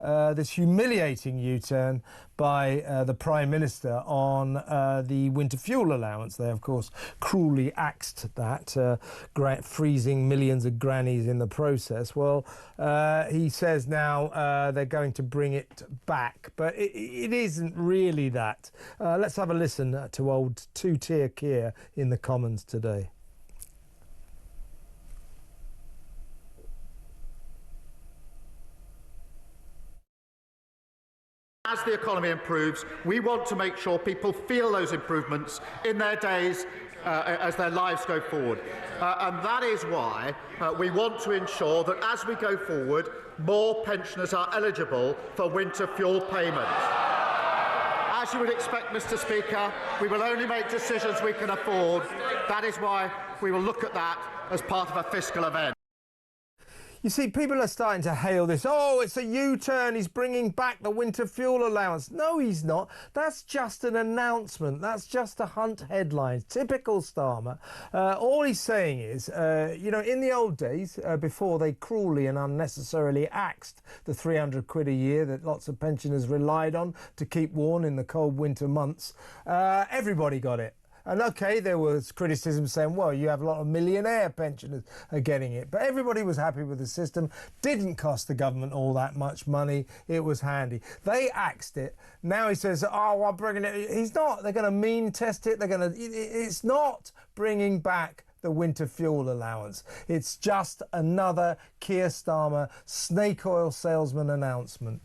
this humiliating U-turn by the Prime Minister on the winter fuel allowance. They, of course, cruelly axed that, freezing millions of grannies in the process. Well, he says now they're going to bring it back, but it isn't really that. Let's have a listen to old two-tier Keir in the Commons today. As the economy improves, we want to make sure people feel those improvements in their days as their lives go forward. And that is why we want to ensure that as we go forward, more pensioners are eligible for winter fuel payments. As you would expect, Mr. Speaker, we will only make decisions we can afford. That is why we will look at that as part of a fiscal event. You see, people are starting to hail this. Oh, it's a U-turn. He's bringing back the winter fuel allowance. No, he's not. That's just an announcement. That's just a hunt headline. Typical Starmer. All he's saying is, you know, in the old days, before they cruelly and unnecessarily axed the 300 quid a year that lots of pensioners relied on to keep warm in the cold winter months, everybody got it. And OK, there was criticism saying, well, you have a lot of millionaire pensioners are getting it. But everybody was happy with the system. Didn't cost the government all that much money. It was handy. They axed it. Now he says, oh, I'm bringing it. He's not. They're going to mean test it. They're going to. It's not bringing back the winter fuel allowance. It's just another Keir Starmer snake oil salesman announcement.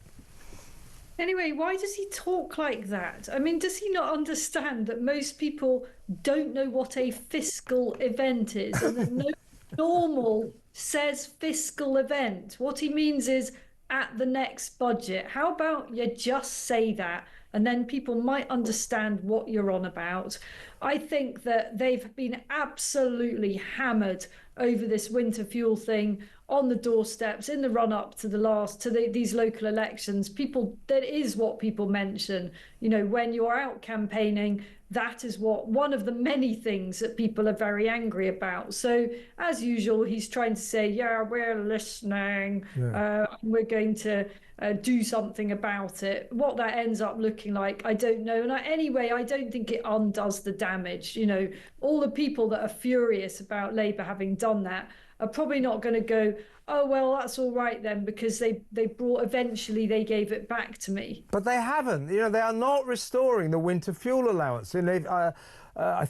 Anyway, why does he talk like that? I mean, does he not understand that most people don't know what a fiscal event is and that no normal says fiscal event? What he means is at the next budget. How about you just say that and then people might understand what you're on about? I think that they've been absolutely hammered over this winter fuel thing on the doorsteps in the run-up to these local elections. People, that is what people mention. You know, when you're out campaigning, that is one of the many things that people are very angry about. So as usual, he's trying to say, yeah, we're listening. Yeah. We're going to do something about it. What that ends up looking like, I don't know. And anyway, I don't think it undoes the damage. You know, all the people that are furious about Labour having done that are probably not going to go, oh, well, that's all right then, because eventually they gave it back to me. But they haven't. You know, they are not restoring the winter fuel allowance. And I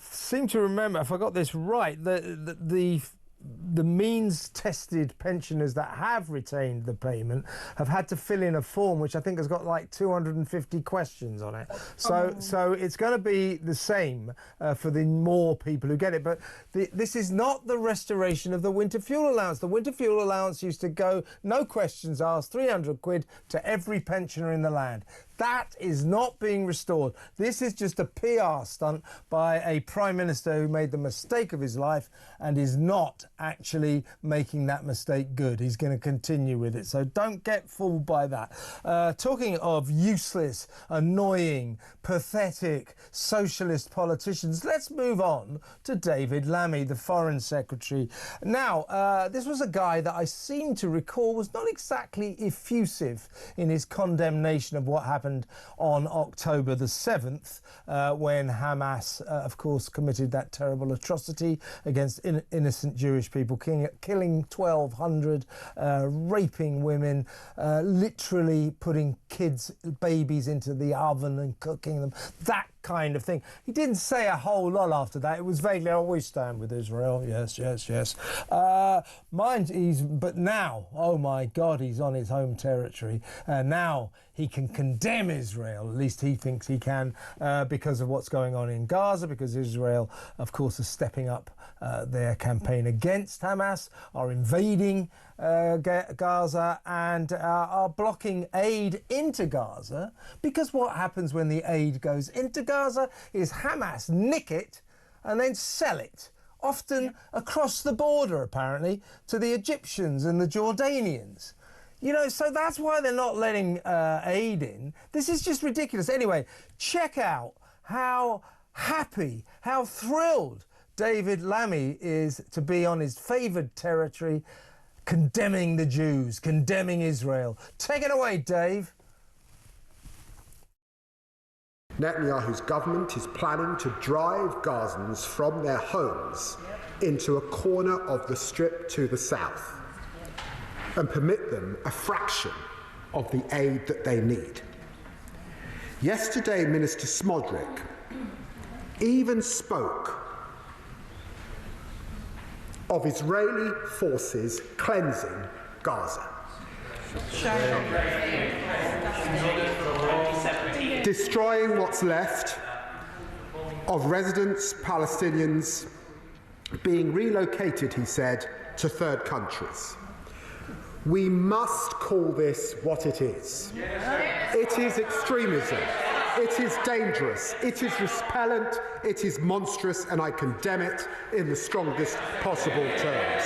seem to remember, if I got this right, the means-tested pensioners that have retained the payment have had to fill in a form which I think has got like 250 questions on it. So it's going to be the same for the more people who get it. But this is not the restoration of the winter fuel allowance. The winter fuel allowance used to go, no questions asked, 300 quid to every pensioner in the land. That is not being restored. This is just a PR stunt by a Prime Minister who made the mistake of his life and is not actually making that mistake good. He's going to continue with it. So don't get fooled by that. Talking of useless, annoying, pathetic socialist politicians, let's move on to David Lammy, the Foreign Secretary. Now, this was a guy that I seem to recall was not exactly effusive in his condemnation of what happened on October the 7th, when Hamas, of course, committed that terrible atrocity against innocent Jewish people, killing 1,200, raping women, literally putting babies into the oven and cooking them, that kind of thing. He didn't say a whole lot after that. It was vaguely, oh, we stand with Israel. Yes, yes, yes. But now, oh my God, he's on his home territory. Now he can condemn Israel, at least he thinks he can, because of what's going on in Gaza, because Israel, of course, is stepping up their campaign against Hamas, are invading Gaza and are blocking aid into Gaza, because what happens when the aid goes into Gaza is Hamas nick it and then sell it, often across the border, apparently, to the Egyptians and the Jordanians. You know, so that's why they're not letting aid in. This is just ridiculous. Anyway, check out how happy, how thrilled David Lammy is to be on his favoured territory. condemning the Jews, condemning Israel. Take it away, Dave. Netanyahu's government is planning to drive Gazans from their homes into a corner of the Strip to the south and permit them a fraction of the aid that they need. Yesterday, Minister Smodrick even spoke of Israeli forces cleansing Gaza. Destroying what's left of residents, Palestinians, being relocated, he said, to third countries. We must call this what it is. It is extremism. It is dangerous. It is repellent. It is monstrous, and I condemn it in the strongest possible terms.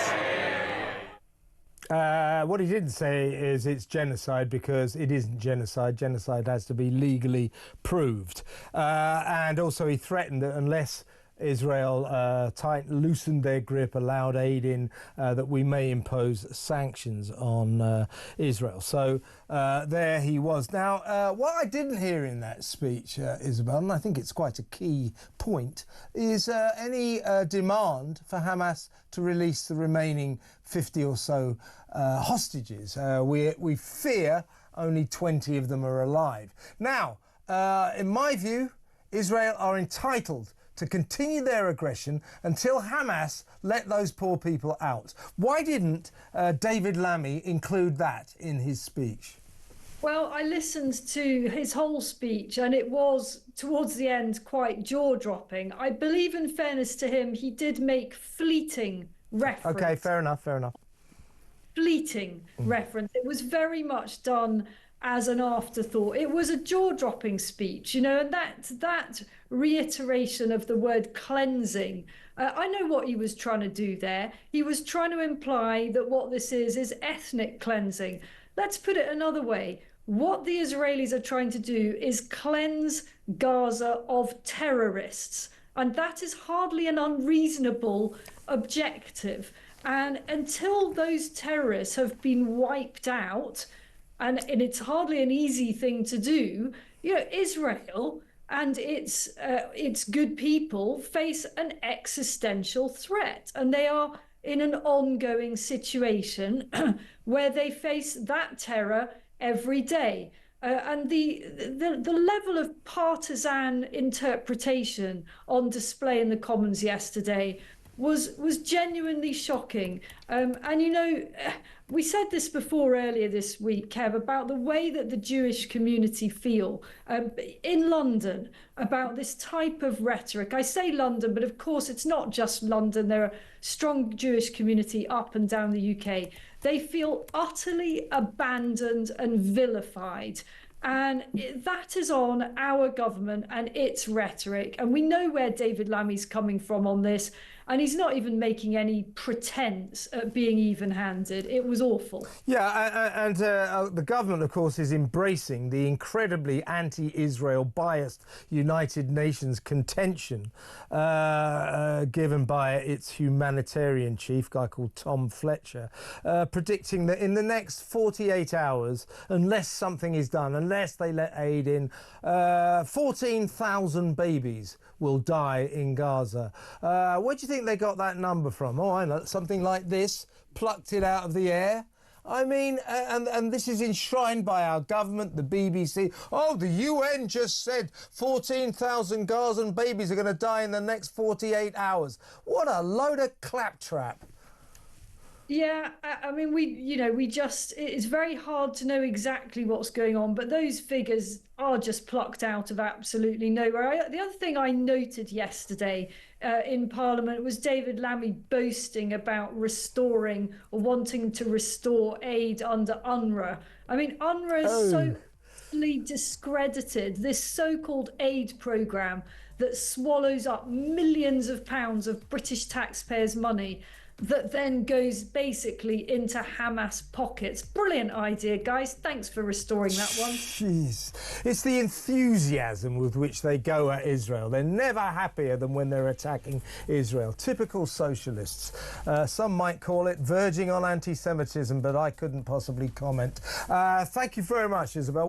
What he didn't say is it's genocide, because it isn't genocide. Genocide has to be legally proved. And also he threatened that unless Israel loosened their grip, allowed aid in, that we may impose sanctions on Israel. So there he was. Now, what I didn't hear in that speech, Isabel, and I think it's quite a key point, is any demand for Hamas to release the remaining 50 or so hostages. We fear only 20 of them are alive. Now, in my view, Israel are entitled to continue their aggression until Hamas let those poor people out. Why didn't David Lammy include that in his speech? Well, I listened to his whole speech, and it was, towards the end, quite jaw-dropping. I believe, in fairness to him, he did make fleeting reference. OK, fair enough, fair enough. Fleeting reference. It was very much done as an afterthought. It was a jaw-dropping speech, you know, and that reiteration of the word cleansing, I know what he was trying to do there. He was trying to imply that what this is ethnic cleansing. Let's put it another way. What the Israelis are trying to do is cleanse Gaza of terrorists, and that is hardly an unreasonable objective. And until those terrorists have been wiped out, and it's hardly an easy thing to do, you know, Israel and its good people face an existential threat, and they are in an ongoing situation where they face that terror every day. And the level of partisan interpretation on display in the Commons yesterday was genuinely shocking. And, you know, we said this before earlier this week, Kev, about the way that the Jewish community feel in London about this type of rhetoric. I say London, but of course it's not just London. There are strong Jewish community up and down the UK. They feel utterly abandoned and vilified. And that is on our government and its rhetoric. And we know where David Lammy's coming from on this. And he's not even making any pretense at being even-handed. It was awful. Yeah, and the government, of course, is embracing the incredibly anti-Israel biased United Nations contention given by its humanitarian chief, a guy called Tom Fletcher, predicting that in the next 48 hours, unless something is done, unless they let aid in, 14,000 babies will die in Gaza. Where do you think they got that number from? Oh, I know, something like this, plucked it out of the air. I mean, and this is enshrined by our government, the BBC. Oh, the UN just said 14,000 Gazan babies are going to die in the next 48 hours. What a load of claptrap. Yeah, I mean, it's very hard to know exactly what's going on, but those figures are just plucked out of absolutely nowhere. The other thing I noted yesterday in Parliament was David Lammy boasting about restoring or wanting to restore aid under UNRWA. I mean, UNRWA is so discredited, this so-called aid programme that swallows up millions of pounds of British taxpayers' money. that then goes basically into Hamas pockets. Brilliant idea, guys. Thanks for restoring that one. Jeez. It's the enthusiasm with which they go at Israel. They're never happier than when they're attacking Israel. Typical socialists. Some might call it verging on anti-Semitism, but I couldn't possibly comment. Thank you very much, Isabel.